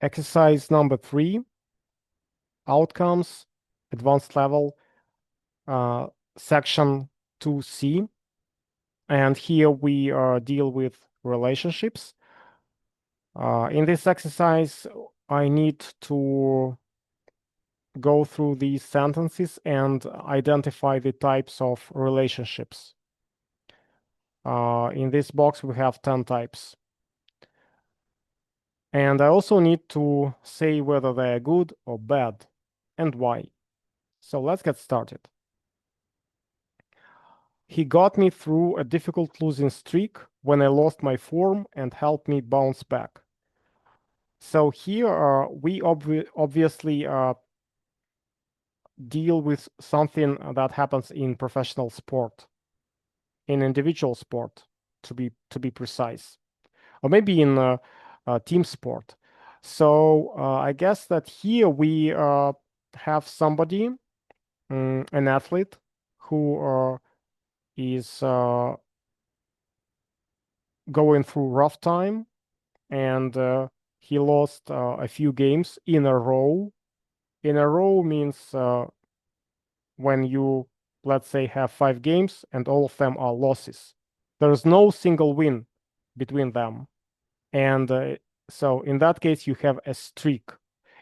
Exercise number 3, outcomes, advanced level, section 2C. And here we deal with relationships. In this exercise, I need to go through these sentences and identify the types of relationships. In this box, we have 10 types. And I also need to say whether they are good or bad and why. So let's get started. He got me through a difficult losing streak when I lost my form and helped me bounce back. So here we obviously deal with something that happens in professional sport, in individual sport, to be precise, or maybe in team sport. So I guess that here we have somebody, an athlete, who is going through rough time, and he lost a few games in a row. In a row means when you, let's say, have 5 games and all of them are losses. There's no single win between them. And so in that case, you have a streak.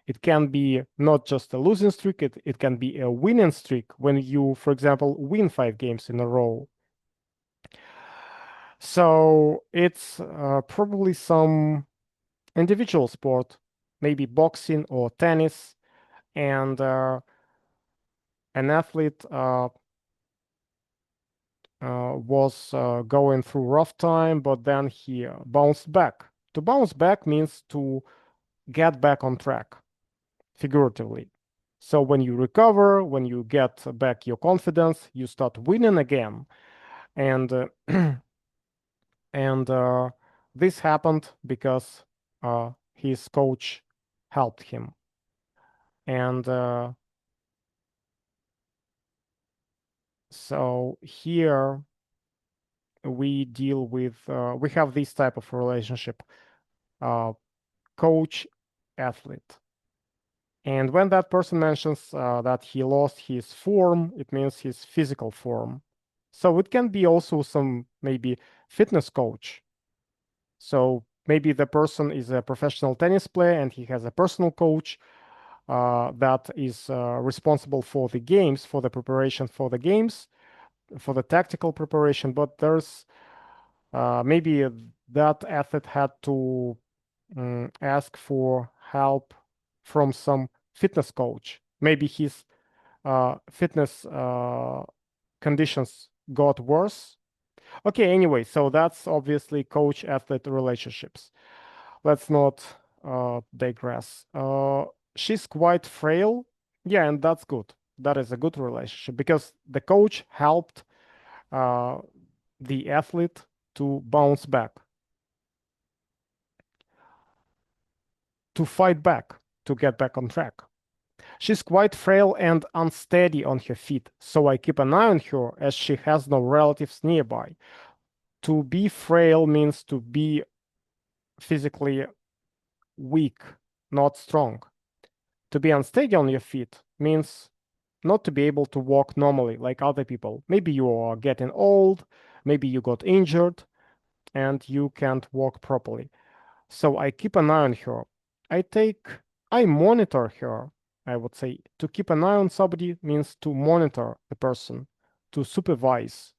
It can be not just a losing streak, it can be a winning streak when you, for example, win 5 games in a row. So it's probably some individual sport, maybe boxing or tennis, and an athlete was going through rough time, but then he bounced back. To bounce back means to get back on track, figuratively. So when you recover, when you get back your confidence, you start winning again. And and this happened because his coach helped him. And so here we deal with we have this type of relationship, coach athlete. And when that person mentions that he lost his form, it means his physical form. So it can be also some maybe fitness coach. So maybe the person is a professional tennis player and he has a personal coach that is responsible for the games, for the preparation for the games, for the tactical preparation. But there's maybe that athlete had to ask for help from some fitness coach. Maybe his fitness conditions got worse. Okay, anyway, so that's obviously coach-athlete relationships. Let's not digress. She's quite frail. Yeah, and that's good. That is a good relationship because the coach helped uh, the athlete to bounce back, to fight back, to get back on track. She's quite frail and unsteady on her feet, so I keep an eye on her as she has no relatives nearby. To be frail means to be physically weak, not strong. To be unsteady on your feet means not to be able to walk normally like other people. Maybe you are getting old, maybe you got injured, and you can't walk properly. So I keep an eye on her. I monitor her, I would say. To keep an eye on somebody means to monitor the person, to supervise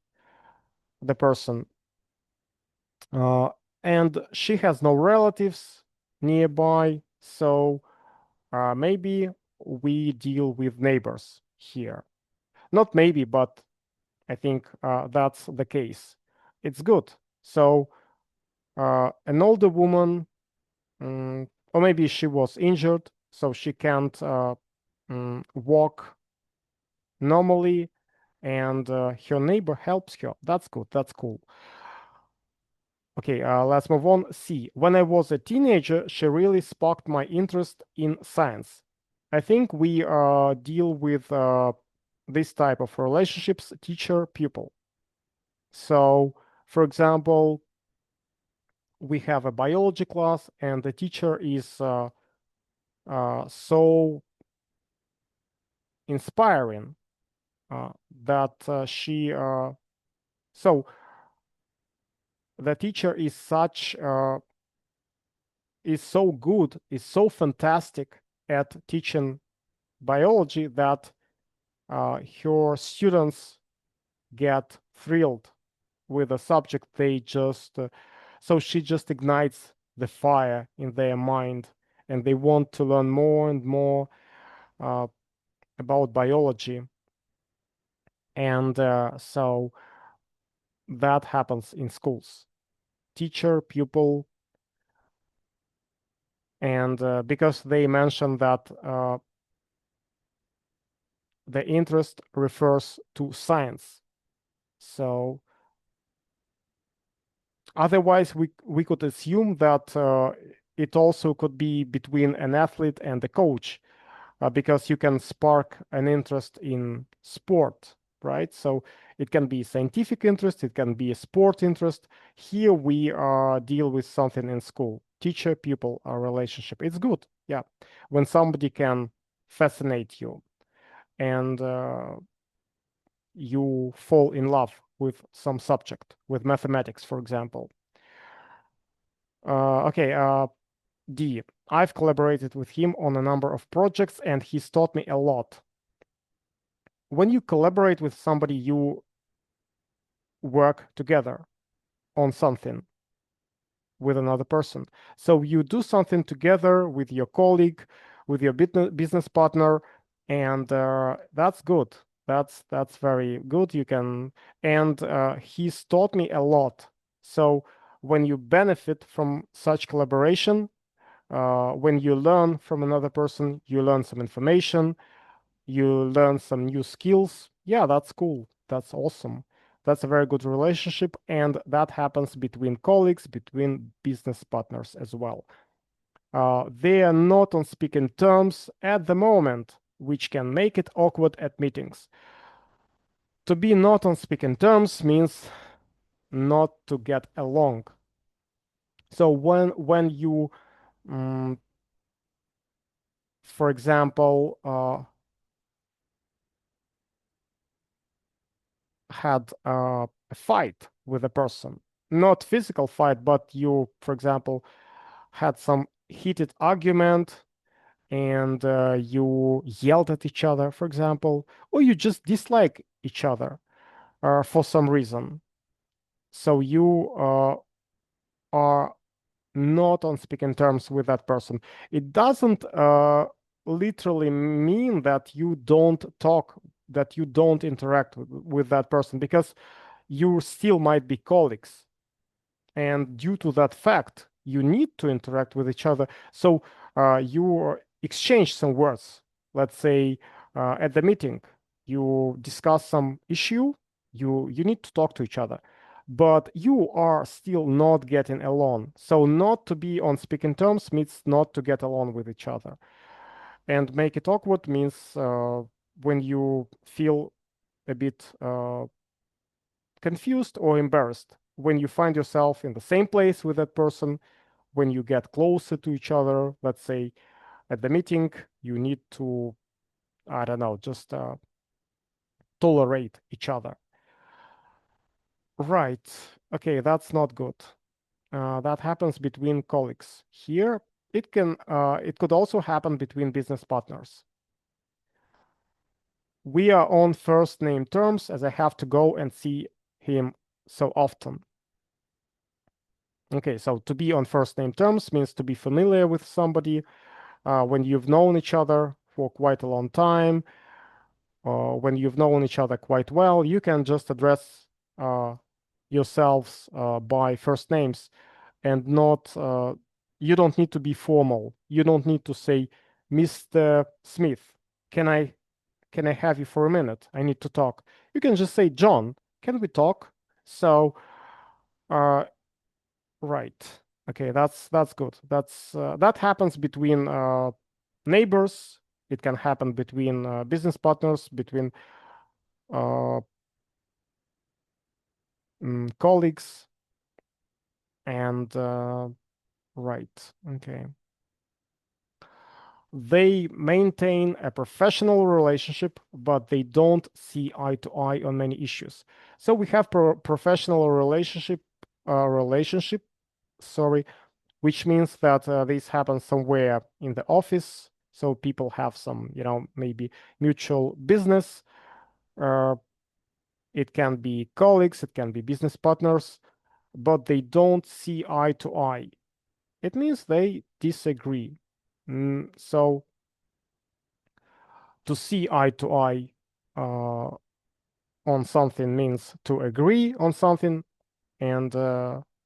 the person. Uh, and she has no relatives nearby, so maybe we deal with neighbors here. Not maybe, but I think that's the case. It's good. So an older woman, or maybe she was injured, so she can't walk normally, and her neighbor helps her. That's good. That's cool. Okay, let's move on. C. When I was a teenager, she really sparked my interest in science. I think we deal with this type of relationships, teacher-pupil. So, for example, we have a biology class and the teacher is so inspiring that so the teacher is so good, is so fantastic at teaching biology that her students get thrilled with the subject. They just so she just ignites the fire in their mind, and they want to learn more and more uh, about biology. And so that happens in schools, teacher, pupil, and because they mention that the interest refers to science. So otherwise, we could assume that it also could be between an athlete and a coach, because you can spark an interest in sport, right? So it can be scientific interest, it can be a sport interest. Here we deal with something in school, teacher pupil relationship. It's good, yeah, when somebody can fascinate you and you fall in love with some subject, with mathematics, for example. Okay, D. I've collaborated with him on a number of projects and he's taught me a lot. When you collaborate with somebody, you work together on something with another person. So you do something together with your colleague, with your business partner, and that's good. That's very good. You can, and he's taught me a lot. So when you benefit from such collaboration, when you learn from another person, you learn some information, you learn some new skills. Yeah, that's cool. That's awesome. That's a very good relationship, and that happens between colleagues, between business partners as well. They are not on speaking terms at the moment, which can make it awkward at meetings. To be not on speaking terms means not to get along. So when you, for example, had a fight with a person, not physical fight, but you, for example, had some heated argument and you yelled at each other, for example, or you just dislike each other for some reason. So you are not on speaking terms with that person. It doesn't literally mean that you don't talk, that you don't interact with that person, because you still might be colleagues. And due to that fact, you need to interact with each other. So you exchange some words. Let's say at the meeting, you discuss some issue, you need to talk to each other, but you are still not getting along. So not to be on speaking terms means not to get along with each other. And make it awkward means when you feel a bit confused or embarrassed when you find yourself in the same place with that person, when you get closer to each other. Let's say at the meeting, you need to, I don't know, just tolerate each other. Right. Okay, that's not good. That happens between colleagues. Here, it could also happen between business partners. We are on first name terms as I have to go and see him so often. Okay, so to be on first name terms means to be familiar with somebody when you've known each other for quite a long time, when you've known each other quite well, you can just address yourselves by first names and not, you don't need to be formal. You don't need to say, Mr. Smith, can I can I have you for a minute? I need to talk. You can just say, John, can we talk? So, uh, right. Okay, that's good. That happens between neighbors. It can happen between business partners, between uh, colleagues, and right. Okay. They maintain a professional relationship, but they don't see eye to eye on many issues. So we have professional relationship, sorry, which means that this happens somewhere in the office. So people have some, maybe mutual business. Uh, it can be colleagues, it can be business partners, but they don't see eye to eye. It means they disagree. So to see eye to eye uh, on something means to agree on something, and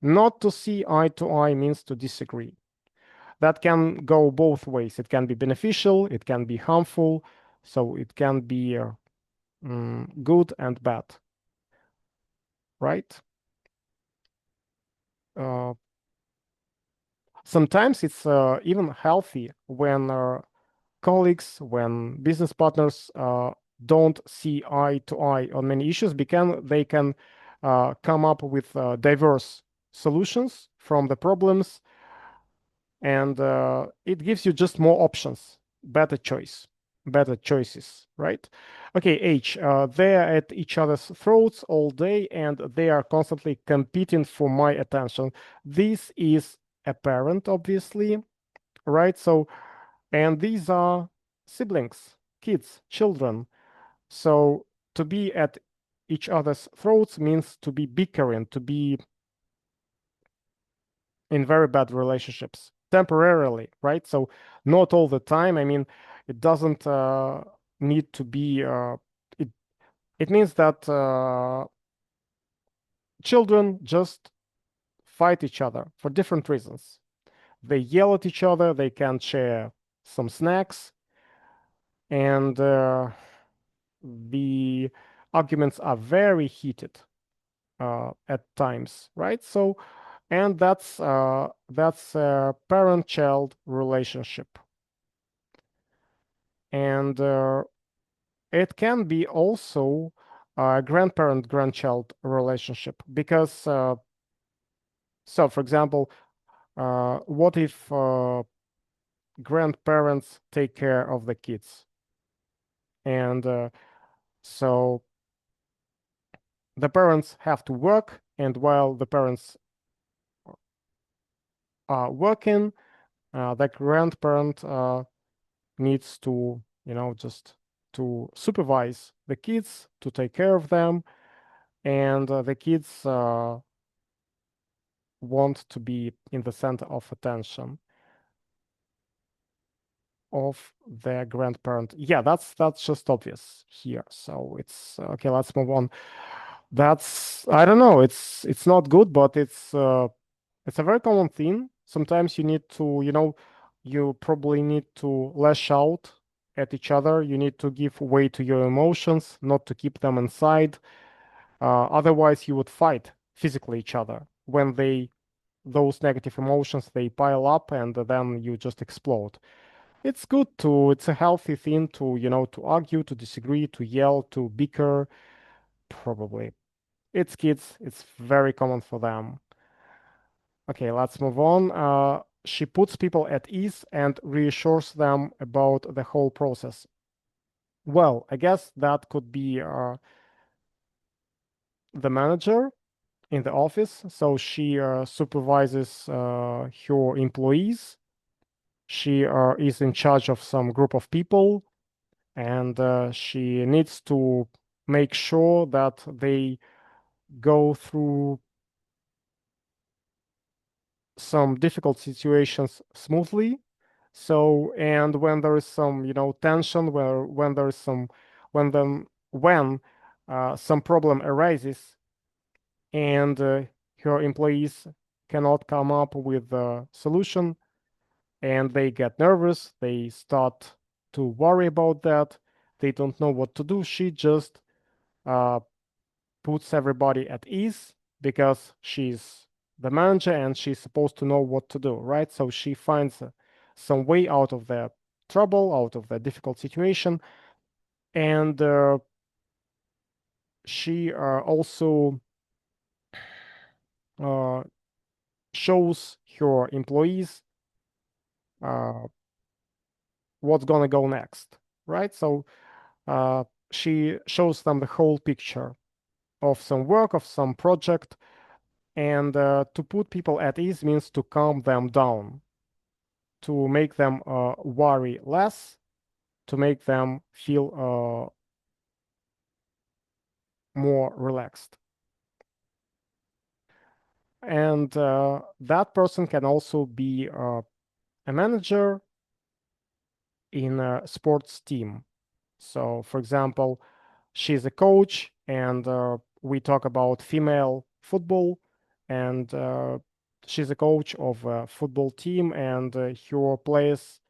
not to see eye to eye means to disagree. That can go both ways. It can be beneficial, it can be harmful, so it can be good and bad, right? Uh, Sometimes it's even healthy when colleagues, when business partners don't see eye to eye on many issues, because they can come up with diverse solutions from the problems, and it gives you just more options, better choices, right? Okay, H, they're at each other's throats all day and they are constantly competing for my attention. This is a parent, obviously, right? So, and these are siblings, kids, children. So to be at each other's throats means to be bickering, to be in very bad relationships temporarily, right? So not all the time. I mean, it doesn't need to be. It it means that children just fight each other for different reasons. They yell at each other. They can't share some snacks, and the arguments are very heated at times, right? So, and that's a parent-child relationship, and it can be also a grandparent-grandchild relationship because, so for example, what if grandparents take care of the kids, and so the parents have to work, and while the parents are working, the grandparent needs to, just to supervise the kids, to take care of them, and the kids want to be in the center of attention of their grandparent. Yeah, that's just obvious here. So it's okay. Let's move on. That's, I don't know. It's not good, but it's a very common thing. Sometimes you need to, you probably need to lash out at each other. You need to give way to your emotions, not to keep them inside. Otherwise, you would fight physically each other when those negative emotions, they pile up, and then you just explode. It's good to, it's a healthy thing to, to argue, to disagree, to yell, to bicker. Probably. It's kids, it's very common for them. Okay, let's move on. She puts people at ease and reassures them about the whole process. Well, I guess that could be the manager in the office. So she supervises her employees. She is in charge of some group of people, and she needs to make sure that they go through some difficult situations smoothly. So, and when there is some, tension, where when there is some, when some problem arises, and her employees cannot come up with a solution, and they get nervous, they start to worry about that, they don't know what to do. She just uh, puts everybody at ease because she's the manager and she's supposed to know what to do, right? So she finds some way out of the trouble, out of the difficult situation, and she also uh, shows her employees what's gonna go next, right? So uh, she shows them the whole picture of some work, of some project, and to put people at ease means to calm them down, to make them worry less, to make them feel more relaxed. And that person can also be a manager in a sports team. So, for example, she's a coach, and we talk about female football, and she's a coach of a football team, and her players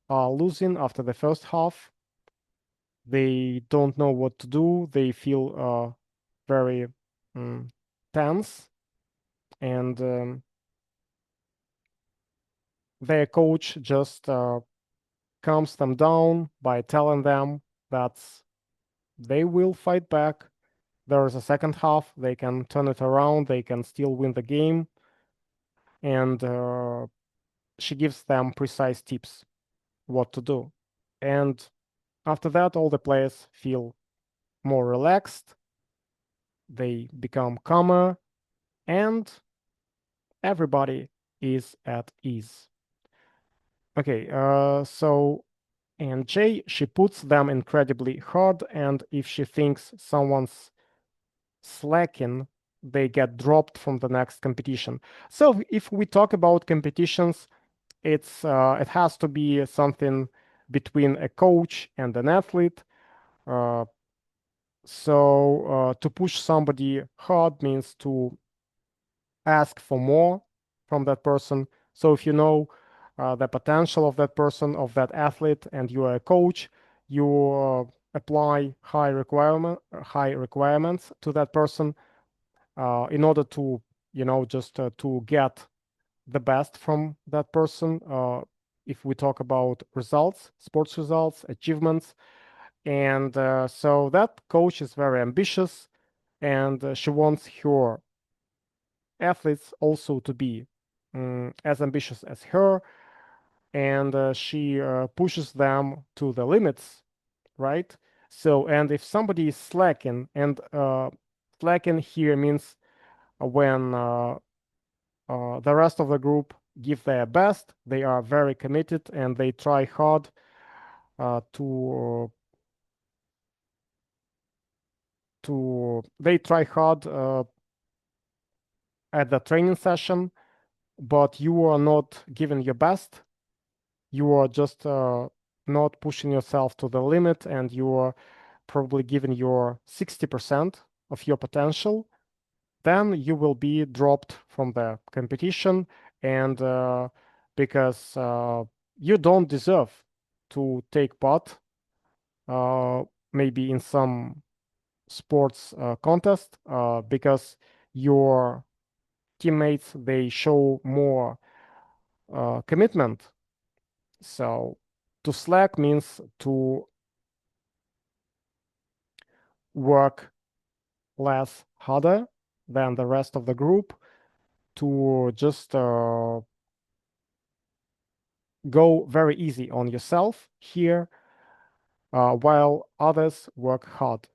are losing after the first half. They don't know what to do. They feel very mm, tense, and their coach just calms them down by telling them that they will fight back. There is a second half. They can turn it around. They can still win the game. And she gives them precise tips what to do. And after that, all the players feel more relaxed. They become calmer, and everybody is at ease. Okay, so and J, she puts them incredibly hard, and if she thinks someone's slacking, they get dropped from the next competition. So if we talk about competitions, it has to be something between a coach and an athlete. Uh, so to push somebody hard means to ask for more from that person. So if you know the potential of that person, of that athlete, and you are a coach, you apply high requirements to that person in order to, just to get the best from that person. If we talk about results, sports results, achievements, and so that coach is very ambitious, and she wants her athletes also to be as ambitious as her, and she pushes them to the limits, right? So, and if somebody is slacking, and slacking here means when the rest of the group give their best, they are very committed, and they try hard they try hard at the training session, but you are not giving your best. You are just not pushing yourself to the limit, and you are probably giving your 60% of your potential. Then you will be dropped from the competition, and because you don't deserve to take part uh, maybe in some sports contest because your teammates, they show more commitment. So to slack means to work less harder than the rest of the group, to just go very easy on yourself here while others work hard.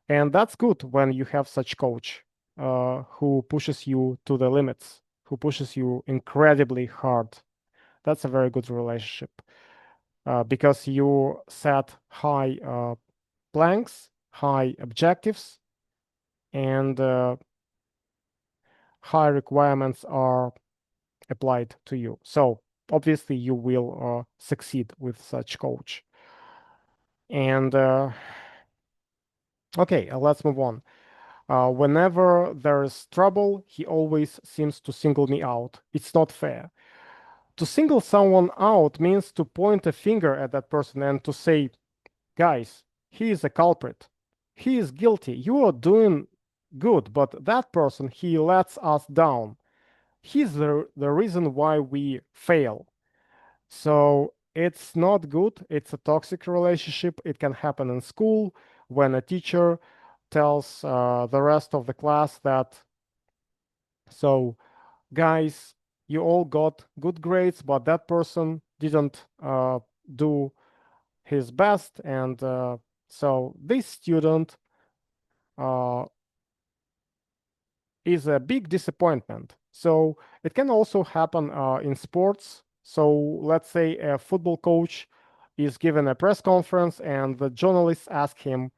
And that's good when you have such coach who pushes you to the limits, who pushes you incredibly hard. That's a very good relationship because you set high planks, high objectives, and high requirements are applied to you. So obviously you will succeed with such coach. And okay, let's move on. Whenever there is trouble, he always seems to single me out. It's not fair. To single someone out means to point a finger at that person and to say, guys, he is a culprit. He is guilty. You are doing good, but that person, he lets us down. He's the reason why we fail. So it's not good. It's a toxic relationship. It can happen in school when a teacher tells the rest of the class that, so guys, you all got good grades, but that person didn't do his best, and so this student uh, is a big disappointment. So it can also happen in sports. So let's say a football coach is given a press conference and the journalists ask him,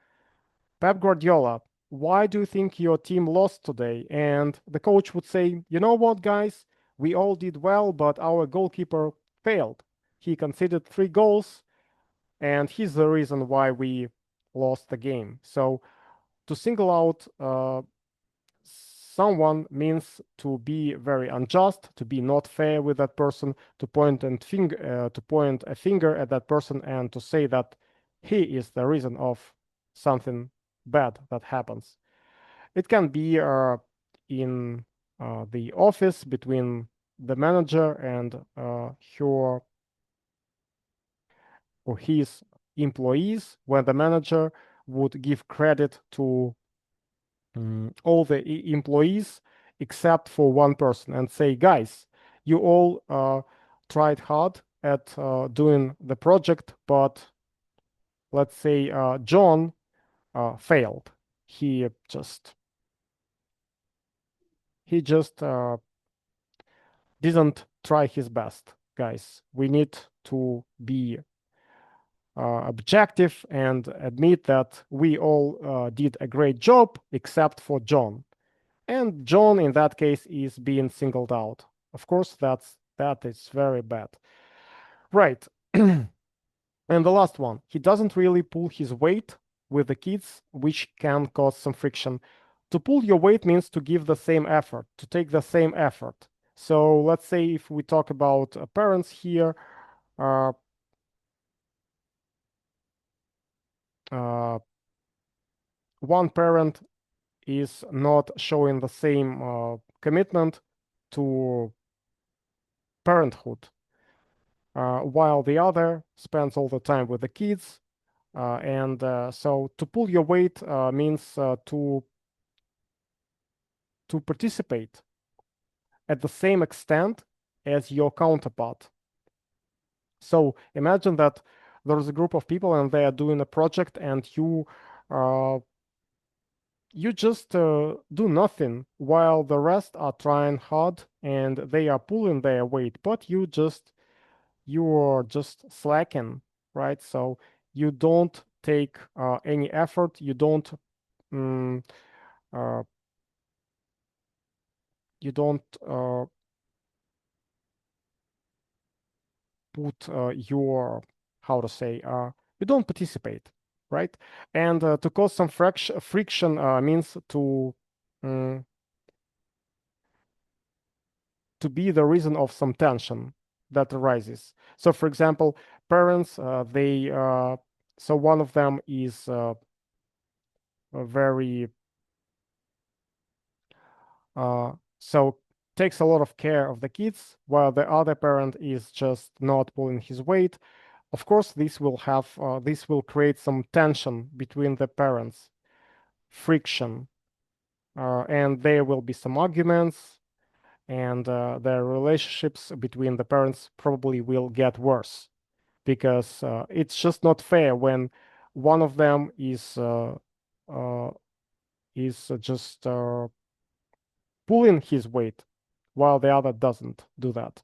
Pep Guardiola, why do you think your team lost today? And the coach would say, you know what, guys, we all did well, but our goalkeeper failed. He conceded 3 goals, and he's the reason why we lost the game. So to single out someone means to be very unjust, to be not fair with that person, to point a finger at that person and to say that he is the reason of something bad that happens. It can be in the office between the manager and her or his employees, where the manager would give credit to all the employees except for one person and say, guys, you all tried hard at doing the project, but let's say John failed. He just he just didn't try his best, guys. We need to be objective and admit that we all did a great job except for John. And John, in that case, is being singled out. Of course, that is very bad. Right. And the last one, he doesn't really pull his weight with the kids, which can cause some friction. To pull your weight means to give the same effort, to take the same effort. So let's say if we talk about parents here, uh, uh, one parent is not showing the same commitment to parenthood, while the other spends all the time with the kids. And so to pull your weight means to participate at the same extent as your counterpart. So imagine that there's a group of people and they are doing a project and uh, you just do nothing while the rest are trying hard and they are pulling their weight, but you are just slacking, right? So you don't take any effort, mm, uh, you don't put your how to say you don't participate, right? And to cause some friction means mm, to be the reason of some tension that arises. So, for example, parents they so one of them is very so takes a lot of care of the kids, while the other parent is just not pulling his weight. Of course, this will create some tension between the parents, friction, and there will be some arguments, and the relationships between the parents probably will get worse because it's just not fair when one of them uh, is just pulling his weight while the other doesn't do that.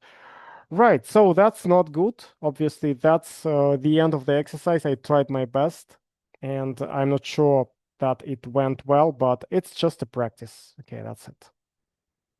Right, so that's not good. Obviously, that's the end of the exercise. I tried my best, and I'm not sure that it went well, but it's just a practice. Okay, that's it.